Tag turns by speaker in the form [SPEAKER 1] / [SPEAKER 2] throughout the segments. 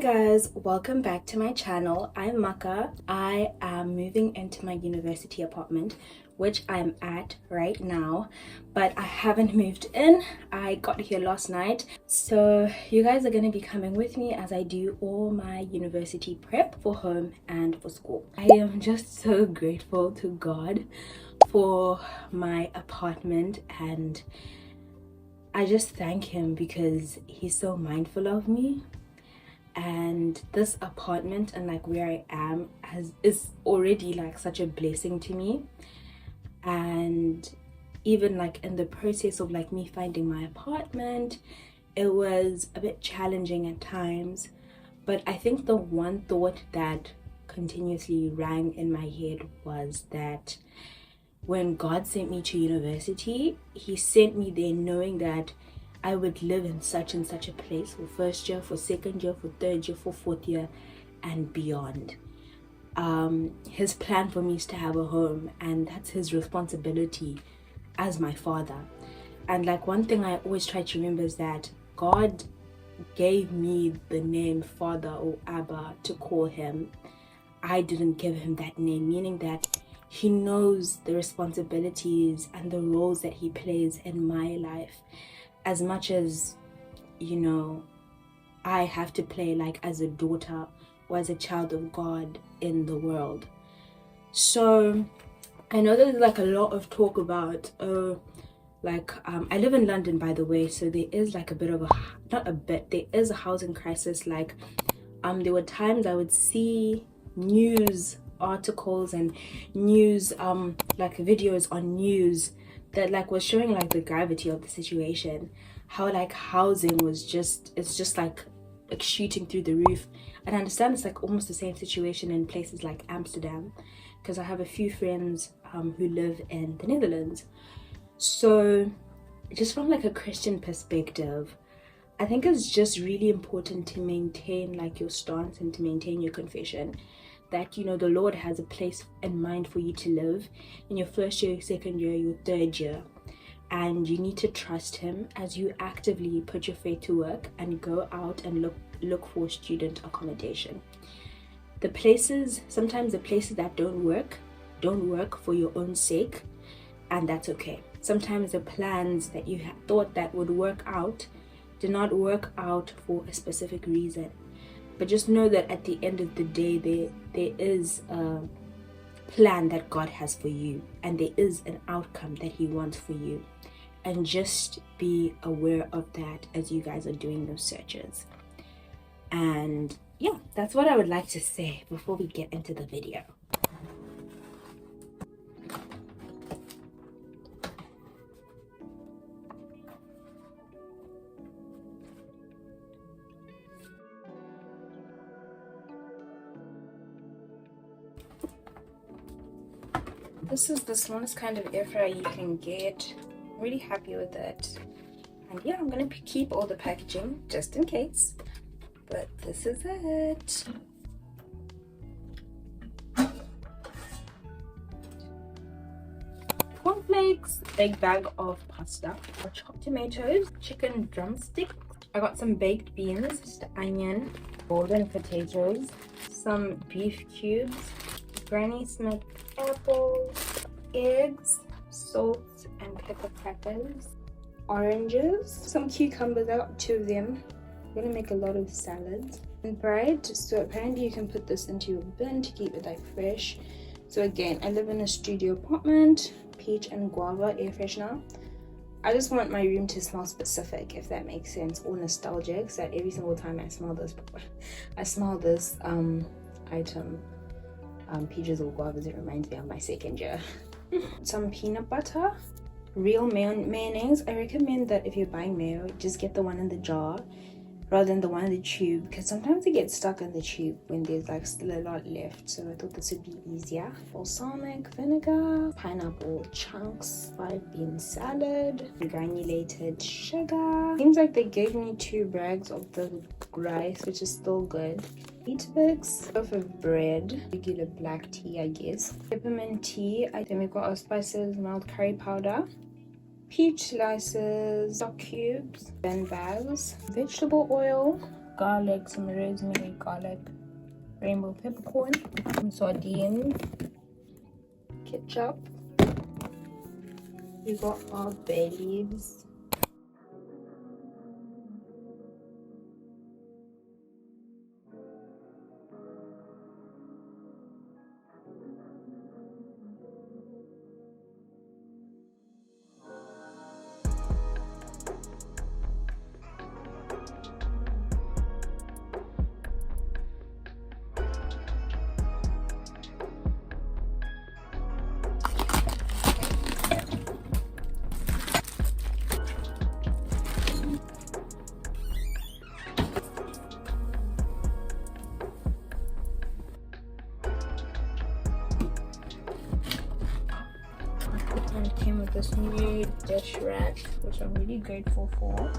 [SPEAKER 1] guys, welcome back to my channel. I'm Maka. I am moving into my university apartment, which I'm at right now, but I haven't moved in. I got here last night, so you guys are going to be coming with me as I do all my university prep for home and for school. I am just so grateful to God for my apartment, and I just thank him because he's so mindful of me. And this apartment and like where I am is already like such a blessing to me. And even like in the process of like me finding my apartment, it was a bit challenging at times, but I think the one thought that continuously rang in my head was that when God sent me to university, he sent me there knowing that I would live in such and such a place for first year, for second year, for third year, for fourth year, and beyond. His plan for me is to have a home, and that's his responsibility as my father. And like one thing I always try to remember is that God gave me the name Father or Abba to call him. I didn't give him that name, meaning that he knows the responsibilities and the roles that he plays in my life as much as, you know, I have to play like as a daughter or as a child of God in the world. So I know there's like a lot of talk about I live in London, by the way, so there is like a bit of there is a housing crisis. Like there were times I would see news articles and news like videos on news that like was showing like the gravity of the situation, how like housing was it's just like shooting through the roof. And I understand it's like almost the same situation in places like Amsterdam, because I have a few friends who live in the Netherlands. So just from like a Christian perspective, I think it's just really important to maintain like your stance and to maintain your confession that, you know, the Lord has a place in mind for you to live in your first year, your second year, your third year. And you need to trust him as you actively put your faith to work and go out and look for student accommodation. Sometimes the places that don't work for your own sake, and that's okay. Sometimes the plans that you thought that would work out did not work out for a specific reason. But just know that at the end of the day, there is a plan that God has for you, and there is an outcome that he wants for you. And just be aware of that as you guys are doing those searches. And yeah, that's what I would like to say before we get into the video. This is the smallest kind of air fryer you can get. I'm really happy with it. And yeah, I'm gonna keep all the packaging just in case. But this is it. Cornflakes, big bag of pasta, chopped tomatoes, chicken drumsticks. I got some baked beans, just onion, golden potatoes, some beef cubes, Granny Smith apples, eggs, salt and pepper crackers, oranges, some cucumbers. I got 2 of them. I'm gonna make a lot of salads. And bread, so apparently you can put this into your bin to keep it like fresh. So again, I live in a studio apartment, peach and guava air freshener. I just want my room to smell specific, if that makes sense, or nostalgic, so that every single time I smell this item, peaches or guavas, it reminds me of my second year. Some peanut butter, real mayonnaise. I recommend that if you're buying mayo, just get the one in the jar rather than the one in the tube, because sometimes it gets stuck in the tube when there's like still a lot left. So I thought this would be easier. Balsamic vinegar, pineapple chunks, 5-bean salad, granulated sugar. Seems like they gave me 2 bags of the rice, which is still good. Weetabix, loaf of bread, regular black tea, I guess, peppermint tea. Then we've got our spices, mild curry powder, peach slices, stock cubes, Ben bags, vegetable oil, garlic, some rosemary, garlic, rainbow peppercorn, some sardines, ketchup. We got our bay leaves. And it came with this new dish rack, which I'm really grateful for.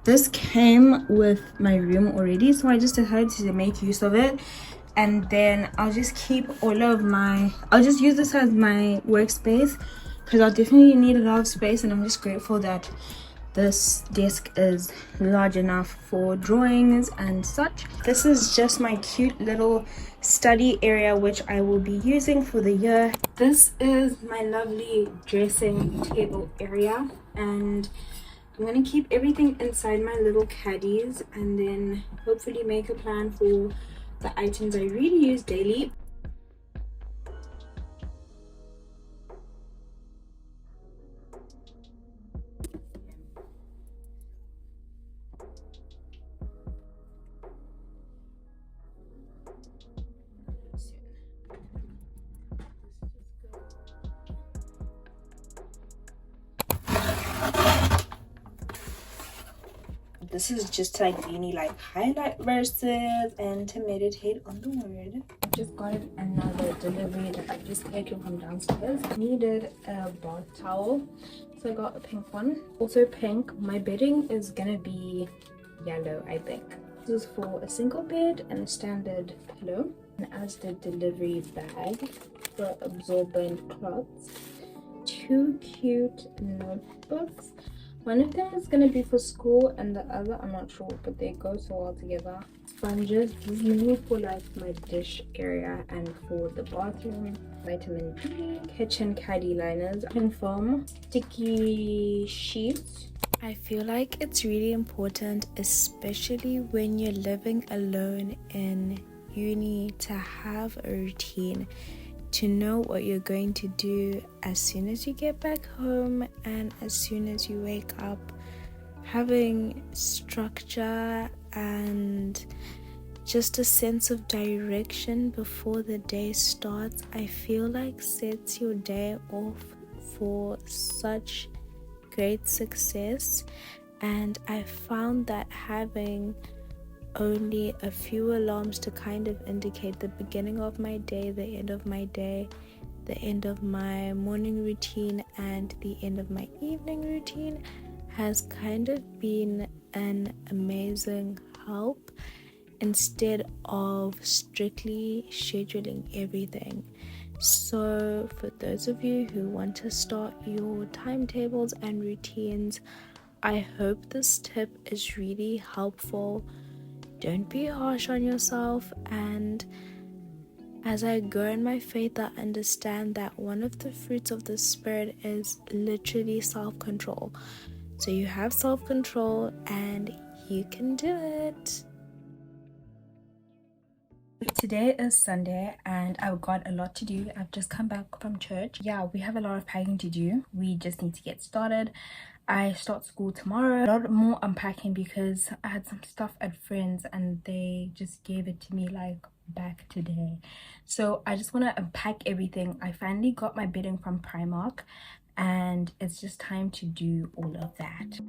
[SPEAKER 1] This came with my room already, so I just decided to make use of it. And then I'll just keep I'll just use this as my workspace, because I'll definitely need a lot of space, and I'm just grateful that this desk is large enough for drawings and such. This is just my cute little study area, which I will be using for the year. This is my lovely dressing table area, and I'm gonna keep everything inside my little caddies, and then hopefully make a plan for the items I really use daily. This is just like uni like highlight verses and to meditate on the word. I just got another delivery that I just taken from downstairs. I needed a bath towel, so I got a pink one. Also pink. My bedding is gonna be yellow, I think. This is for a single bed and a standard pillow. And as the delivery bag for absorbent cloths, 2 cute notebooks. One of them is going to be for school and the other I'm not sure, but they go so well together. Sponges, this is mainly for like my dish area and for the bathroom. Vitamin D, kitchen caddy liners, pin foam, sticky sheets. I feel like it's really important, especially when you're living alone in uni, to have a routine, to know what you're going to do as soon as you get back home and as soon as you wake up. Having structure and just a sense of direction before the day starts, I feel like sets your day off for such great success. And I found that having only a few alarms to kind of indicate the beginning of my day, the end of my day, the end of my morning routine, and the end of my evening routine has kind of been an amazing help instead of strictly scheduling everything. So for those of you who want to start your timetables and routines, I hope this tip is really helpful. Don't be harsh on yourself, and as I grow in my faith, I understand that one of the fruits of the Spirit is literally self-control. So you have self-control and you can do it. Today is Sunday and I've got a lot to do. I've just come back from church. Yeah, we have a lot of packing to do. We just need to get started. I start school tomorrow. A lot more unpacking because I had some stuff at friends and they just gave it to me like back today. So I just want to unpack everything. I finally got my bedding from Primark and it's just time to do all of that.